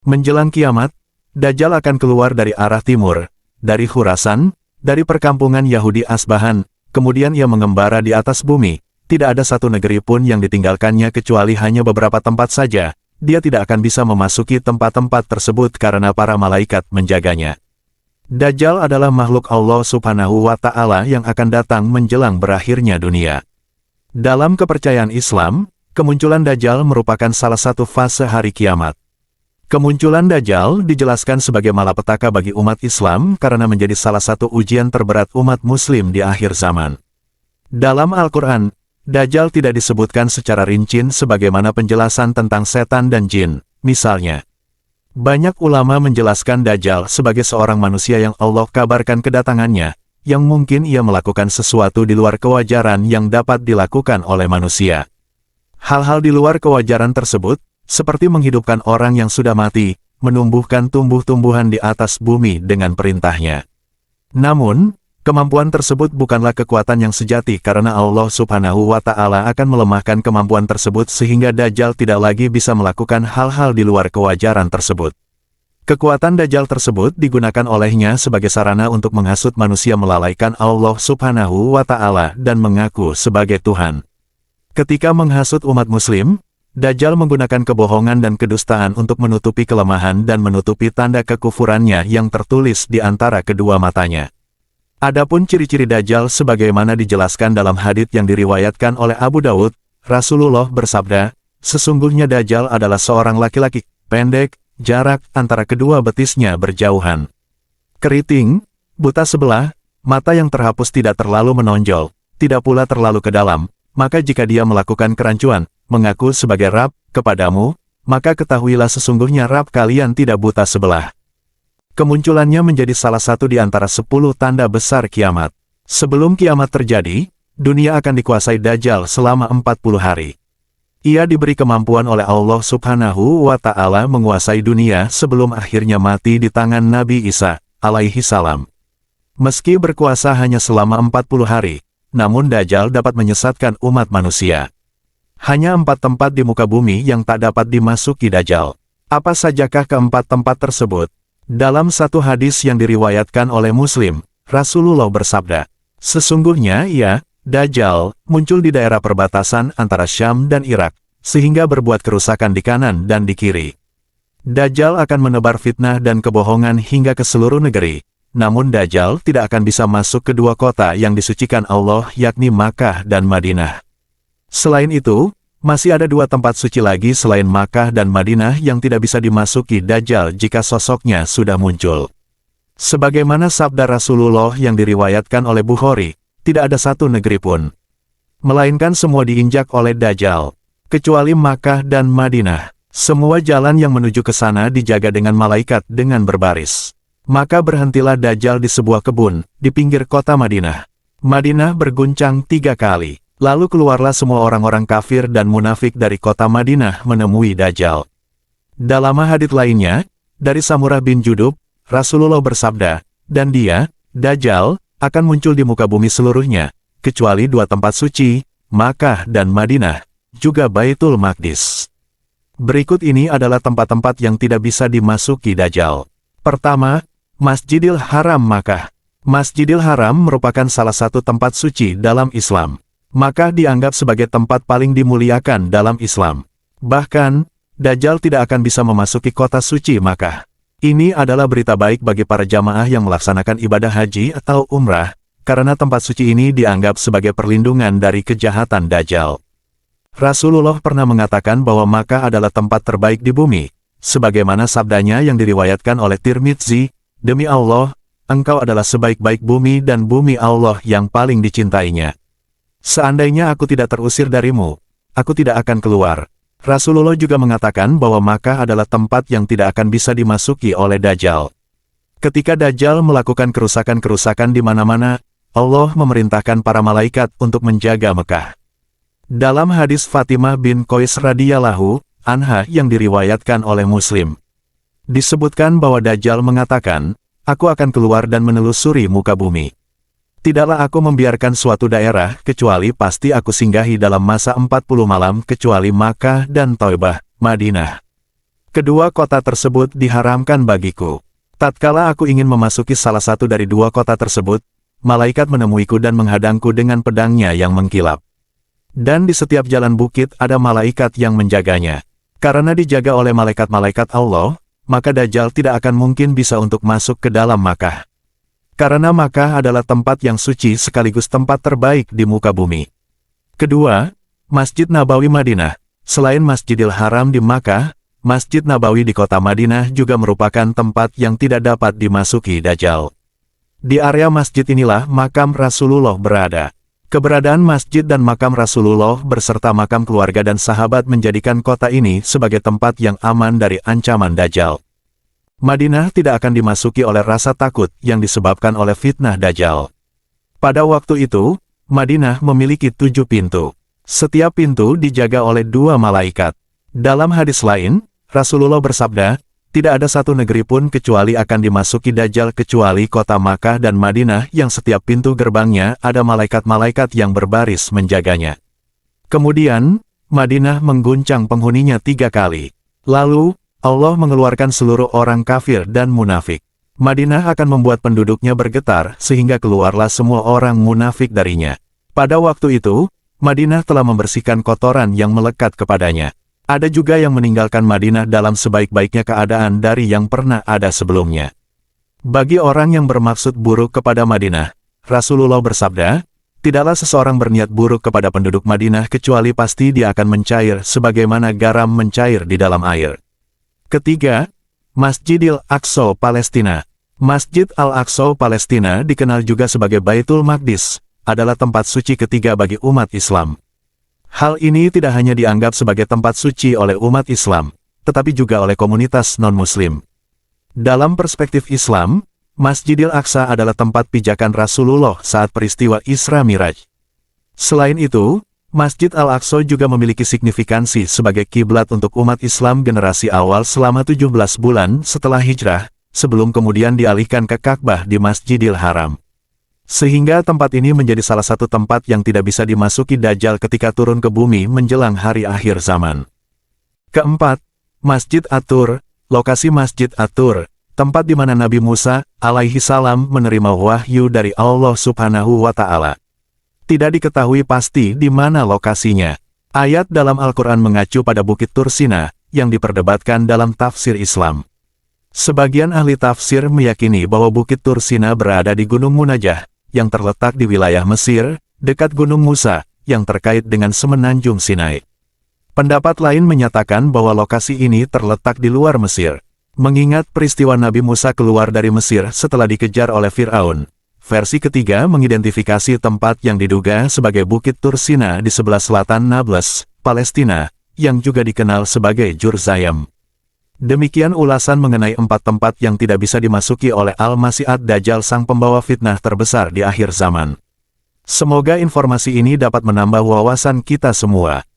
Menjelang kiamat, Dajjal akan keluar dari arah timur, dari Khurasan, dari perkampungan Yahudi Asbahan, kemudian ia mengembara di atas bumi. Tidak ada satu negeri pun yang ditinggalkannya kecuali hanya beberapa tempat saja. Dia tidak akan bisa memasuki tempat-tempat tersebut karena para malaikat menjaganya. Dajjal adalah makhluk Allah Subhanahu wa Ta'ala yang akan datang menjelang berakhirnya dunia. Dalam kepercayaan Islam, kemunculan Dajjal merupakan salah satu fase hari kiamat. Kemunculan Dajjal dijelaskan sebagai malapetaka bagi umat Islam karena menjadi salah satu ujian terberat umat Muslim di akhir zaman. Dalam Al-Quran, Dajjal tidak disebutkan secara rinci sebagaimana penjelasan tentang setan dan jin. Misalnya, banyak ulama menjelaskan Dajjal sebagai seorang manusia yang Allah kabarkan kedatangannya, yang mungkin ia melakukan sesuatu di luar kewajaran yang dapat dilakukan oleh manusia. Hal-hal di luar kewajaran tersebut, seperti menghidupkan orang yang sudah mati, menumbuhkan tumbuh-tumbuhan di atas bumi dengan perintahnya. Namun, kemampuan tersebut bukanlah kekuatan yang sejati karena Allah Subhanahu wa Ta'ala akan melemahkan kemampuan tersebut sehingga Dajjal tidak lagi bisa melakukan hal-hal di luar kewajaran tersebut. Kekuatan Dajjal tersebut digunakan olehnya sebagai sarana untuk menghasut manusia melalaikan Allah Subhanahu wa Ta'ala dan mengaku sebagai Tuhan. Ketika menghasut umat Muslim, Dajjal menggunakan kebohongan dan kedustaan untuk menutupi kelemahan dan menutupi tanda kekufurannya yang tertulis di antara kedua matanya. Adapun ciri-ciri Dajjal sebagaimana dijelaskan dalam hadits yang diriwayatkan oleh Abu Dawud, Rasulullah bersabda, sesungguhnya Dajjal adalah seorang laki-laki, pendek, jarak antara kedua betisnya berjauhan. Keriting, buta sebelah, mata yang terhapus tidak terlalu menonjol, tidak pula terlalu ke dalam, maka jika dia melakukan kerancuan, mengaku sebagai Rab kepadamu, maka ketahuilah sesungguhnya Rab kalian tidak buta sebelah. Kemunculannya menjadi salah satu di antara 10 tanda besar kiamat. Sebelum kiamat terjadi, dunia akan dikuasai Dajjal selama 40 hari. Ia diberi kemampuan oleh Allah Subhanahu wa Ta'ala menguasai dunia sebelum akhirnya mati di tangan Nabi Isa, alaihi salam. Meski berkuasa hanya selama 40 hari, namun Dajjal dapat menyesatkan umat manusia. Hanya 4 tempat di muka bumi yang tak dapat dimasuki Dajjal. Apa sajakah keempat tempat tersebut? Dalam satu hadis yang diriwayatkan oleh Muslim, Rasulullah bersabda, sesungguhnya ia, Dajjal, muncul di daerah perbatasan antara Syam dan Irak, sehingga berbuat kerusakan di kanan dan di kiri. Dajjal akan menebar fitnah dan kebohongan hingga ke seluruh negeri, namun Dajjal tidak akan bisa masuk ke dua kota yang disucikan Allah yakni Makkah dan Madinah. Selain itu, masih ada 2 tempat suci lagi selain Makkah dan Madinah yang tidak bisa dimasuki Dajjal jika sosoknya sudah muncul. Sebagaimana sabda Rasulullah yang diriwayatkan oleh Bukhari, tidak ada satu negeri pun, melainkan semua diinjak oleh Dajjal, kecuali Makkah dan Madinah. Semua jalan yang menuju ke sana dijaga dengan malaikat dengan berbaris. Maka berhentilah Dajjal di sebuah kebun, di pinggir kota Madinah. Madinah berguncang 3 kali. Lalu keluarlah semua orang-orang kafir dan munafik dari kota Madinah menemui Dajjal. Dalam hadits lainnya, dari Samurah bin Jundub, Rasulullah bersabda, dan dia, Dajjal, akan muncul di muka bumi seluruhnya, kecuali 2 tempat suci, Makkah dan Madinah, juga Baitul Maqdis. Berikut ini adalah tempat-tempat yang tidak bisa dimasuki Dajjal. Pertama, Masjidil Haram Makkah. Masjidil Haram merupakan salah satu tempat suci dalam Islam. Makkah dianggap sebagai tempat paling dimuliakan dalam Islam. Bahkan, Dajjal tidak akan bisa memasuki kota suci Makkah. Ini adalah berita baik bagi para jamaah yang melaksanakan ibadah haji atau umrah, karena tempat suci ini dianggap sebagai perlindungan dari kejahatan Dajjal. Rasulullah pernah mengatakan bahwa Makkah adalah tempat terbaik di bumi, sebagaimana sabdanya yang diriwayatkan oleh Tirmidzi, demi Allah, engkau adalah sebaik-baik bumi dan bumi Allah yang paling dicintainya. Seandainya aku tidak terusir darimu, aku tidak akan keluar. Rasulullah juga mengatakan bahwa Makkah adalah tempat yang tidak akan bisa dimasuki oleh Dajjal. Ketika Dajjal melakukan kerusakan-kerusakan di mana-mana, Allah memerintahkan para malaikat untuk menjaga Mekah. Dalam hadis Fatimah bin Qais radhiyallahu anha yang diriwayatkan oleh Muslim, disebutkan bahwa Dajjal mengatakan, aku akan keluar dan menelusuri muka bumi. Tidaklah aku membiarkan suatu daerah, kecuali pasti aku singgahi dalam masa 40 malam kecuali Makkah dan Thaibah, Madinah. Kedua kota tersebut diharamkan bagiku. Tatkala aku ingin memasuki salah satu dari dua kota tersebut, malaikat menemuiku dan menghadangku dengan pedangnya yang mengkilap. Dan di setiap jalan bukit ada malaikat yang menjaganya. Karena dijaga oleh malaikat-malaikat Allah, maka Dajjal tidak akan mungkin bisa untuk masuk ke dalam Makkah. Karena Makkah adalah tempat yang suci sekaligus tempat terbaik di muka bumi. Kedua, Masjid Nabawi Madinah. Selain Masjidil Haram di Makkah, Masjid Nabawi di kota Madinah juga merupakan tempat yang tidak dapat dimasuki Dajjal. Di area masjid inilah makam Rasulullah berada. Keberadaan masjid dan makam Rasulullah beserta makam keluarga dan sahabat menjadikan kota ini sebagai tempat yang aman dari ancaman Dajjal. Madinah tidak akan dimasuki oleh rasa takut yang disebabkan oleh fitnah Dajjal. Pada waktu itu, Madinah memiliki 7 pintu. Setiap pintu dijaga oleh 2 malaikat. Dalam hadis lain, Rasulullah bersabda, tidak ada satu negeri pun kecuali akan dimasuki Dajjal kecuali kota Makkah dan Madinah yang setiap pintu gerbangnya ada malaikat-malaikat yang berbaris menjaganya. Kemudian, Madinah mengguncang penghuninya 3 kali. Lalu, Allah mengeluarkan seluruh orang kafir dan munafik. Madinah akan membuat penduduknya bergetar sehingga keluarlah semua orang munafik darinya. Pada waktu itu, Madinah telah membersihkan kotoran yang melekat kepadanya. Ada juga yang meninggalkan Madinah dalam sebaik-baiknya keadaan dari yang pernah ada sebelumnya. Bagi orang yang bermaksud buruk kepada Madinah, Rasulullah bersabda, tidaklah seseorang berniat buruk kepada penduduk Madinah kecuali pasti dia akan mencair sebagaimana garam mencair di dalam air. Ketiga, Masjidil Aqsa Palestina. Masjid Al-Aqsa Palestina dikenal juga sebagai Baitul Maqdis, adalah tempat suci ketiga bagi umat Islam. Hal ini tidak hanya dianggap sebagai tempat suci oleh umat Islam, tetapi juga oleh komunitas non-Muslim. Dalam perspektif Islam, Masjidil Aqsa adalah tempat pijakan Rasulullah saat peristiwa Isra Miraj. Selain itu, Masjid Al-Aqsa juga memiliki signifikansi sebagai kiblat untuk umat Islam generasi awal selama 17 bulan setelah hijrah, sebelum kemudian dialihkan ke Ka'bah di Masjidil Haram. Sehingga tempat ini menjadi salah satu tempat yang tidak bisa dimasuki Dajjal ketika turun ke bumi menjelang hari akhir zaman. Keempat, Masjid At-Tur. Lokasi Masjid At-Tur, tempat di mana Nabi Musa alaihi salam menerima wahyu dari Allah Subhanahu wa Ta'ala. Tidak diketahui pasti di mana lokasinya. Ayat dalam Al-Quran mengacu pada Bukit Tur Sina, yang diperdebatkan dalam tafsir Islam. Sebagian ahli tafsir meyakini bahwa Bukit Tur Sina berada di Gunung Munajah, yang terletak di wilayah Mesir, dekat Gunung Musa, yang terkait dengan Semenanjung Sinai. Pendapat lain menyatakan bahwa lokasi ini terletak di luar Mesir. Mengingat peristiwa Nabi Musa keluar dari Mesir setelah dikejar oleh Fir'aun. Versi ketiga mengidentifikasi tempat yang diduga sebagai Bukit Tur Sina di sebelah selatan Nablus, Palestina, yang juga dikenal sebagai Jurzayam. Demikian ulasan mengenai 4 tempat yang tidak bisa dimasuki oleh Al-Masih Ad-Dajjal sang pembawa fitnah terbesar di akhir zaman. Semoga informasi ini dapat menambah wawasan kita semua.